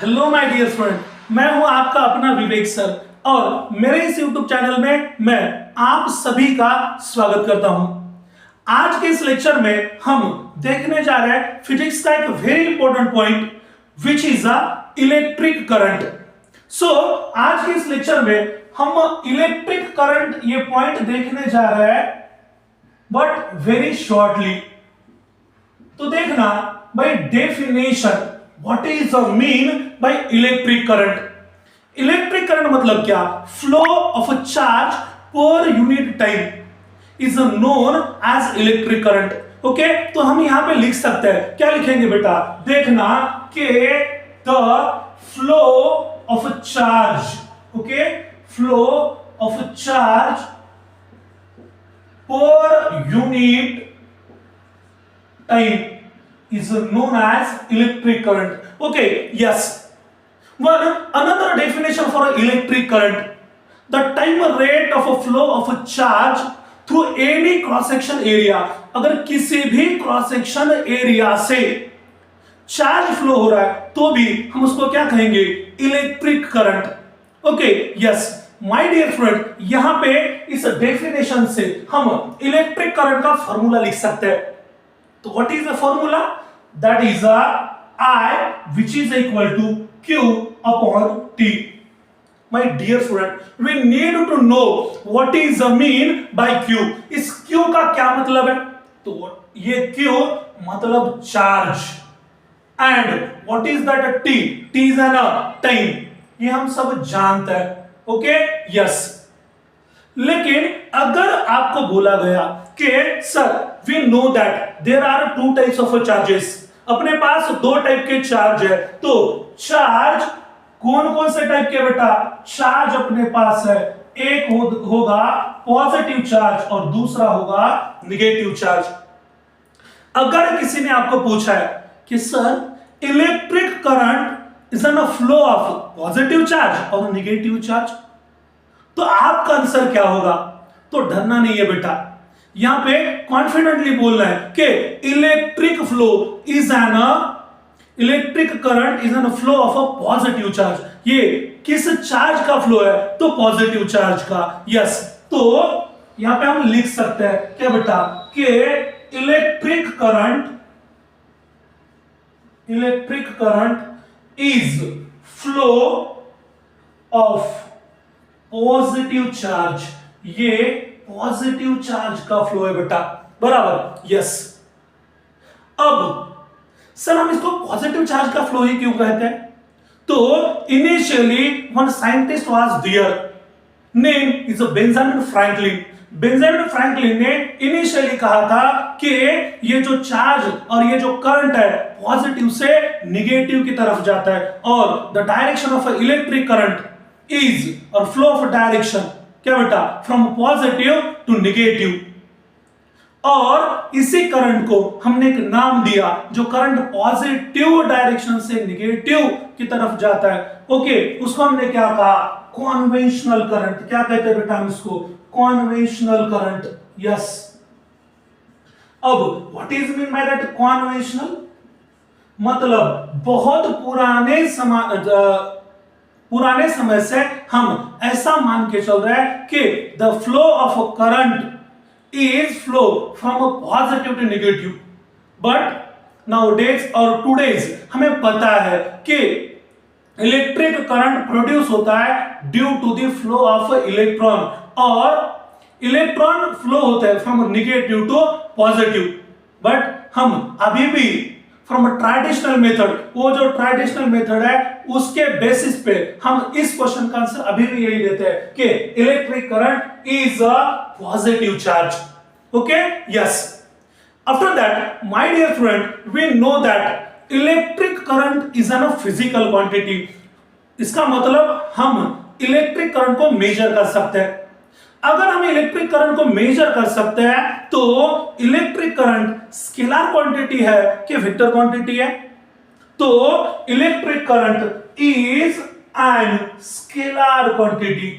Hello my dear friend, मैं हूं आपका अपना विवेक सर और मेरे इस यूट्यूब चैनल में मैं आप सभी का स्वागत करता हूं। आज के इस लेक्चर में हम देखने जा रहे हैं फिजिक्स का एक very important point which is a electric current. So आज के इस लेक्चर में हम इलेक्ट्रिक करंट ये पॉइंट देखने जा रहे हैं बट वेरी शॉर्टली। तो देखना by definition what is the mean by electric current. Electric current मतलब क्या? Flow of a charge per unit time is known as electric current. Okay, तो हम यहां पे लिख सकते हैं, क्या लिखेंगे बेटा? देखना कि the flow of a charge, okay, flow of a charge per unit time is known as electric current. Okay, yes. Another definition for electric current: the time rate of a flow of a charge through any cross section area. अगर किसी भी cross section area से charge flow हो रहा है तो भी हम उसको क्या कहेंगे? Electric current. Okay, yes my dear friend, यहां पे इस डेफिनेशन से हम इलेक्ट्रिक करंट का फॉर्मूला लिख सकते हैं। तो what is the formula? That is I which is equal to Q upon T. My dear friend, we need to know what is the mean by Q. इस Q का क्या मतलब है? तो ये Q मतलब charge and what is that T? T is an time. ये हम सब जानते हैं। Okay, yes. लेकिन अगर आपको बोला गया कि sir we know that there are two types of charges, अपने पास दो टाइप के चार्ज है, तो चार्ज कौन कौन से टाइप के बेटा? चार्ज अपने पास है, एक होगा पॉजिटिव चार्ज और दूसरा होगा निगेटिव चार्ज। अगर किसी ने आपको पूछा है कि sir electric current is N flow of positive charge और निगेटिव चार्ज, तो आपका आंसर क्या होगा? तो डरना नहीं है बेटा, यहां पे कॉन्फिडेंटली बोलना है कि electric flow is an electric current is N flow of a positive charge. ये किस चार्ज का फ्लो है? तो पॉजिटिव चार्ज का। यस, तो यहां पे हम लिख सकते हैं क्या बेटा कि electric current is flow of positive charge. ये पॉजिटिव चार्ज का फ्लो है बेटा, बराबर। यस, अब सर हम इसको पॉजिटिव चार्ज का फ्लो ही क्यों कहते हैं? तो initially one scientist was there, name is Benjamin Franklin. Benjamin Franklin ने इनिशियली कहा था कि ये जो चार्ज और ये जो करंट है पॉजिटिव से निगेटिव की तरफ जाता है और the direction of electric current is और फ्लो ऑफ डायरेक्शन क्या बेटा? From positive to negative. और इसी करंट को हमने एक नाम दिया, जो करंट पॉजिटिव डायरेक्शन से निगेटिव की तरफ जाता है, ओके, उसको हमने क्या कहा? Conventional current. क्या कहते हैं बेटा हम इसको? Conventional current. यस, अब what is mean by that conventional? मतलब बहुत पुराने समय से हम ऐसा मान के चल रहे हैं कि the flow of current is flow from a positive to negative, but nowadays और टुडेज हमें पता है कि इलेक्ट्रिक करंट प्रोड्यूस होता है due to the flow of electron, और इलेक्ट्रॉन फ्लो होता है from negative to positive. But हम अभी भी फ्रॉम ट्रेडिशनल मेथड, वो जो ट्रेडिशनल मेथड है उसके बेसिस पे हम इस क्वेश्चन का आंसर अभी भी यही देते हैं कि electric current is a positive charge. Okay, yes. After that my dear friend, we know that electric current is an physical quantity. इसका मतलब हम इलेक्ट्रिक करंट को मेजर कर सकते हैं। अगर हम इलेक्ट्रिक करंट को मेजर कर सकते हैं तो इलेक्ट्रिक करंट स्केलर क्वांटिटी है कि वेक्टर क्वांटिटी है? तो electric current is N scalar quantity.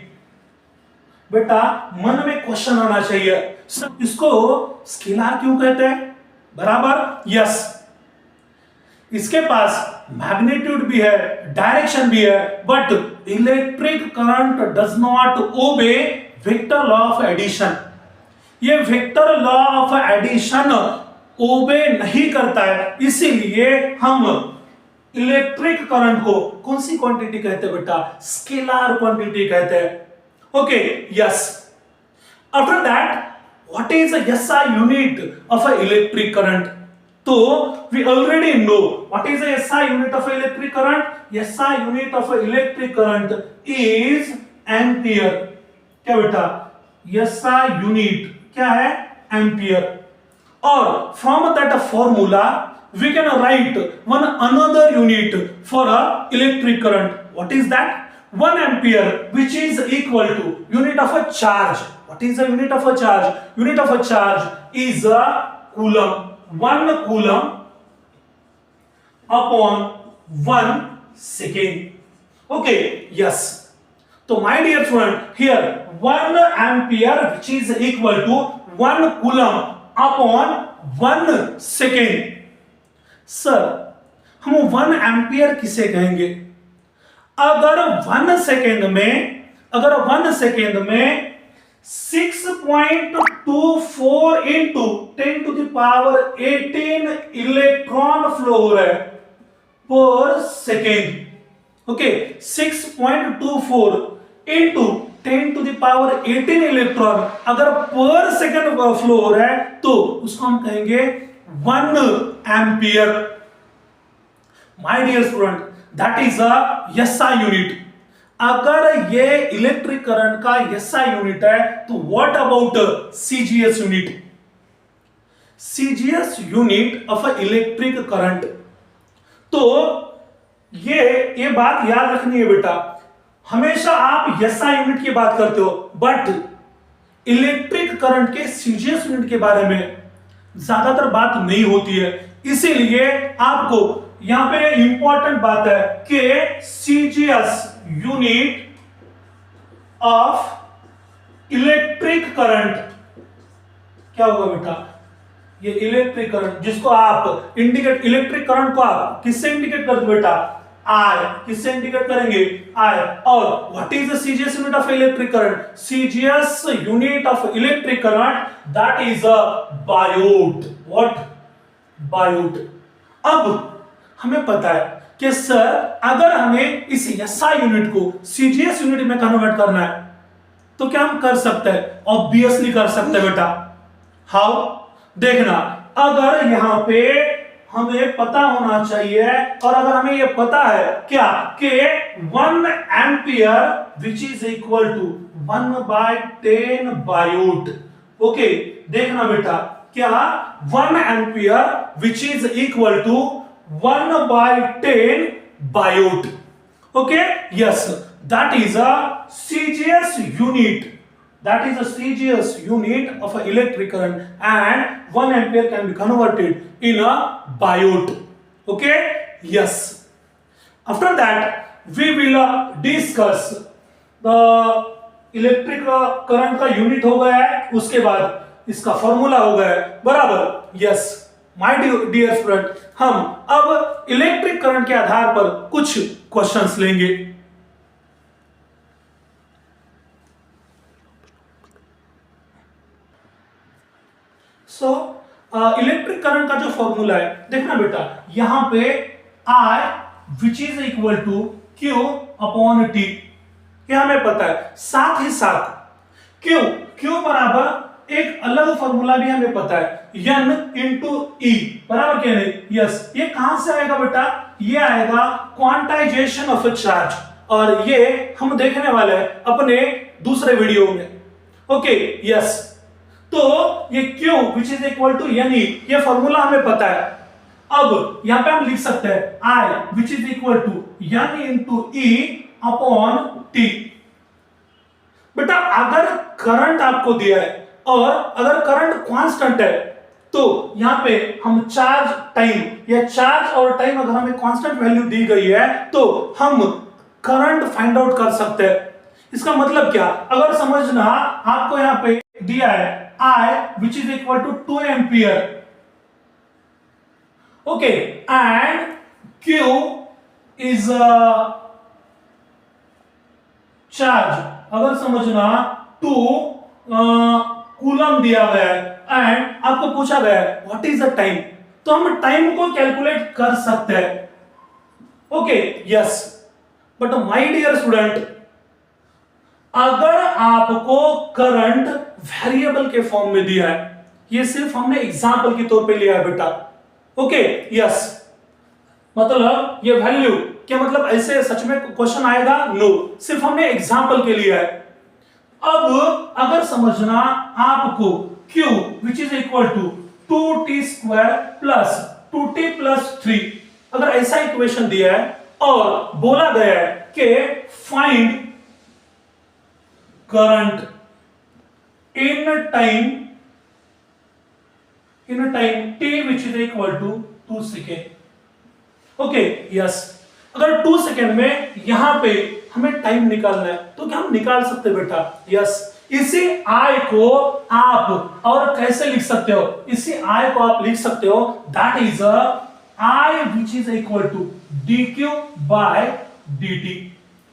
बेटा मन में क्वेश्चन आना चाहिए, इसको स्केलर क्यों कहते हैं? बराबर, यस। इसके पास मैग्नीट्यूड भी है, डायरेक्शन भी है, but electric current does not obey vector law of addition. ये vector law of addition obey नहीं करता है, इसीलिए हम इलेक्ट्रिक करंट को कौन सी क्वांटिटी कहते हैं बेटा? स्केलर क्वांटिटी कहते हैं। Okay, yes. After that, what is SI unit of a electric current? तो we already know what is the SI unit of electric current. SI unit of electric current is ampere. क्या बेटा? SI unit क्या है? Ampere. और from that formula we can write one another unit for a electric current. What is that? 1 ampere, which is equal to unit of a charge. What is the unit of a charge? Unit of a charge is a coulomb. 1 coulomb upon 1 second. Okay, yes. So my dear friend, here 1 ampere, which is equal to 1 coulomb upon 1 second. Sir, हम 1 ampere किसे कहेंगे? अगर 1 second में 6.24 into 10 to the power 18 electron flow हो रहा है per second. Okay, 6.24 into 10 to the power 18 electron अगर per second flow हो रहा है तो उसको हम कहेंगे 1 ampere. My dear student, that is a SI unit. अगर ये इलेक्ट्रिक करंट का SI यूनिट है तो what about CGS unit? CGS unit of a electric current. तो ये बात याद रखनी है बेटा, हमेशा आप SI यूनिट की बात करते हो बट इलेक्ट्रिक करंट के CGS यूनिट के बारे में ज्यादातर बात नहीं होती है। इसीलिए आपको यहां पे इंपॉर्टेंट बात है कि CGS unit of electric current क्या होगा बेटा? ये इलेक्ट्रिक करंट जिसको आप इंडिकेट, इलेक्ट्रिक करंट को आप किससे इंडिकेट करते हो बेटा? I। किससे इंडिकेट करेंगे? I। और what is the CGS unit of electric current? CGS unit of electric current that is a Biot. What? Biot. अब हमें पता है कि सर अगर हमें इस SI यूनिट को CGS यूनिट में कन्वर्ट करना है तो क्या हम कर सकते हैं? ऑब्वियसली कर सकते हैं बेटा। हाउ? देखना, अगर यहां पे हमें पता होना चाहिए, और अगर हमें यह पता है क्या कि 1 ampere which is equal to 1/10 biot. Okay, देखना बेटा, क्या 1 ampere which is equal to 1/10 biot. Okay, yes, that is a CGS unit. That is a CGS unit of an electric current, and 1 ampere can be converted in a biot. Okay, yes. After that we will discuss the electric current का unit हो गया है, उसके बाद इसका formula हो गया है, बराबर? यस माय डियर स्टूडेंट, हम अब इलेक्ट्रिक करंट के आधार पर कुछ क्वेश्चंस लेंगे। सो इलेक्ट्रिक करंट का जो फॉर्मूला है, देखना बेटा, यहां पे I which is equal to Q upon T, यह हमें पता है। साथ ही साथ Q बराबर एक अलग फॉर्मूला भी हमें पता है, N इंटू E, बराबर क्या नहीं? यस। ये कहां से आएगा बेटा? ये आएगा क्वांटाइजेशन ऑफ ए चार्ज, और ये हम देखने वाले हैं अपने दूसरे वीडियो में। Okay, yes. तो ये Q which is equal to NE, ये फॉर्मूला हमें पता है। अब यहां पे हम लिख सकते हैं I which is equal to N into E upon T। बेटा, अगर करंट आपको दिया है और अगर करंट कांस्टेंट है तो यहां पे हम चार्ज टाइम, या चार्ज और टाइम अगर हमें कांस्टेंट वैल्यू दी गई है तो हम करंट फाइंड आउट कर सकते हैं। इसका मतलब क्या? अगर समझना, आपको यहां पे दिया है I which is equal to 2 ampere, okay, and Q is a charge, अगर समझना 2 कूलम दिया गया है एंड आपको पूछा गया है व्हाट इज द टाइम, तो हम टाइम को कैलकुलेट कर सकते हैं. Okay yes, but my dear student, अगर आपको करंट वेरिएबल के फॉर्म में दिया है, ये सिर्फ हमने एग्जांपल के तौर पे लिया है बेटा. ओके यस, मतलब ये वैल्यू क्या, मतलब ऐसे सच में क्वेश्चन आएगा? नो, सिर्फ हमने एग्जांपल के लिए है. अब अगर समझना आपको Q which is equal to 2t square plus 2t plus 3, अगर ऐसा इक्वेशन दिया है और बोला गया है कि find current in time t which is equal to 2 second. Okay yes, अगर 2 सेकेंड में यहां पे हमें टाइम निकालना है तो क्या हम निकाल सकते बेटा? यस, इसी I को आप और कैसे लिख सकते हो? इसी I को आप लिख सकते हो that is I which is equal to dq by dt.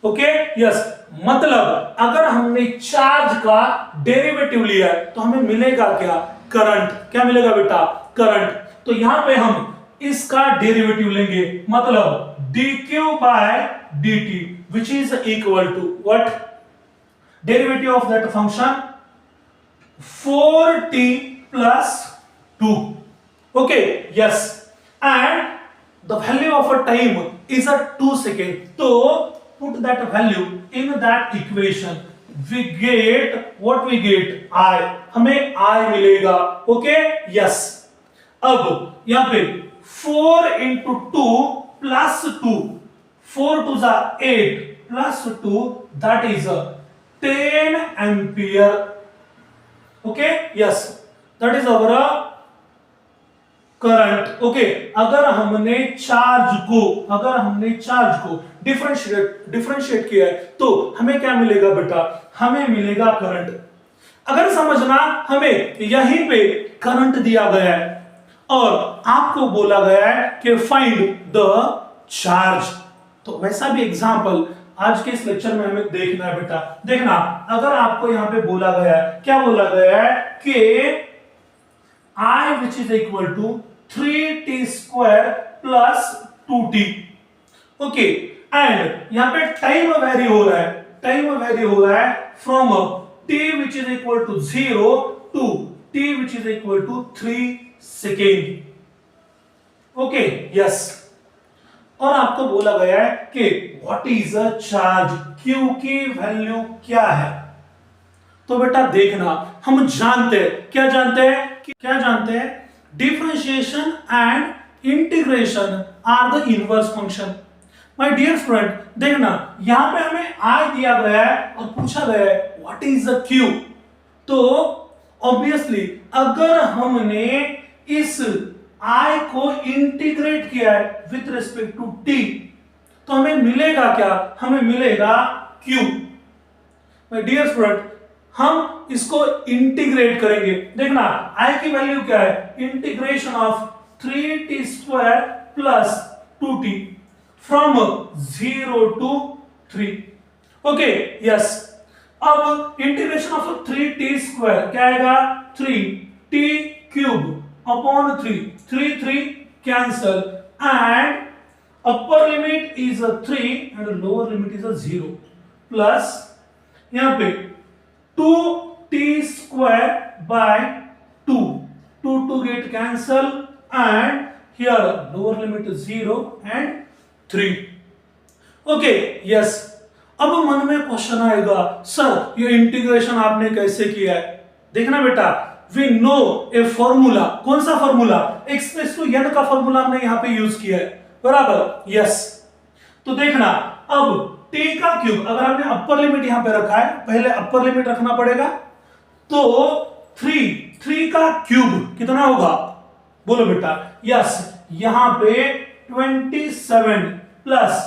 Okay yes, मतलब अगर हमने चार्ज का डेरिवेटिव लिया है तो हमें मिलेगा क्या? करंट. क्या मिलेगा बेटा? करंट. तो यहां पे हम इसका डेरिवेटिव लेंगे, मतलब dq by dt which is equal to what? Derivative of that function 4t plus 2. Okay yes, and the value of a time is a 2 second. So put that value in that equation, we get what? We get I, हमें I मिलेगा. Okay yes, अब यहां पे 4 into 2 plus 2, 4 to the 8 plus 2, that is 10 ampere. Okay yes, that is our current. Okay, अगर हमने charge को differentiate किया है तो हमें क्या मिलेगा बेटा? हमें मिलेगा करंट. अगर समझना हमें यहीं पे करंट दिया गया है और आपको बोला गया है कि फाइंड द चार्ज, तो वैसा भी एग्जांपल आज के इस लेक्चर में हमें देखना है बेटा. देखना, अगर आपको यहां पे बोला गया है, क्या बोला गया है कि I which is equal to 3t square plus 2t. Okay, and यहां पे टाइम वेरी हो रहा है, from t which is equal to 0 to t which is equal to 3 second. Okay yes, और आपको बोला गया है कि what is a charge, Q की वैल्यू क्या है. तो बेटा देखना, हम जानते हैं, क्या जानते हैं? Differentiation and integration are the inverse function. My dear student, देखना यहां पे हमें I दिया गया है और पूछा गया है व्हाट इज द Q. तो ऑब्वियसली अगर हमने इस I को इंटीग्रेट किया है विथ रिस्पेक्ट टू t, तो हमें मिलेगा क्या? हमें मिलेगा Q. माय डियर स्टूडेंट, हम इसको इंटीग्रेट करेंगे. देखना I की वैल्यू क्या है? Integration of 3t square plus 2t from 0 to 3. Okay yes, अब इंटीग्रेशन ऑफ 3t स्क्वायर क्या आएगा? 3t cube upon 3 cancel, and upper limit is 3 and lower limit is 0 plus यहां पे 2t square by 2 get cancel, and here lower limit is 0 and 3. Okay yes, अब मन में question आएगा, sir ये integration आपने कैसे किया है? देखना बेटा, वी नो ए फॉर्मूला. कौन सा फॉर्मूला? एक्स टू n का फॉर्मूला हमने यहां पे यूज किया है, बराबर यस. तो देखना, अब t का क्यूब, अगर हमने अपर लिमिट यहां पे रखा है, पहले अपर लिमिट रखना पड़ेगा, तो 3 का क्यूब कितना होगा? बोलो बेटा. यस, यहां पे 27 प्लस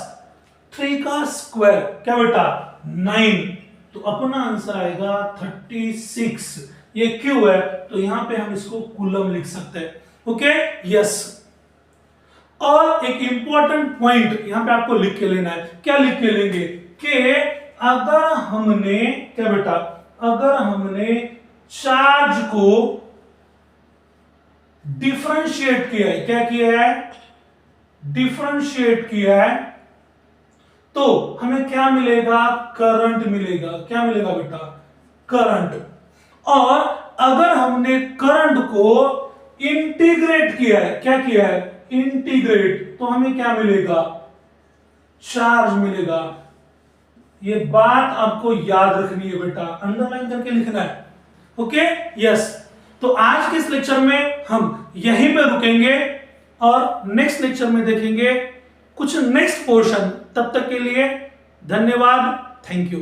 3 का स्क्वायर क्या बेटा? 9. तो अपना आंसर आएगा 36. ये क्यू है तो यहां पे हम इसको कूलम लिख सकते हैं. ओके यस, और एक इंपॉर्टेंट पॉइंट यहां पे आपको लिख के लेना है। क्या लिख के लेंगे कि अगर हमने क्या बेटा, अगर हमने चार्ज को डिफरेंशिएट किया है, क्या किया है, डिफरेंशिएट किया है, तो हमें क्या मिलेगा, करंट मिलेगा। क्या मिलेगा बेटा, करंट। और अगर हमने करंट को इंटीग्रेट किया है, क्या किया है, इंटीग्रेट, तो हमें क्या मिलेगा, चार्ज मिलेगा। ये बात आपको याद रखनी है बेटा, अंडरलाइन करके लिखना है। Okay, yes. तो आज के इस लेक्चर में हम यहीं पे रुकेंगे और नेक्स्ट लेक्चर में देखेंगे कुछ नेक्स्ट पोर्शन। तब तक के लिए धन्यवाद, थैंक यू।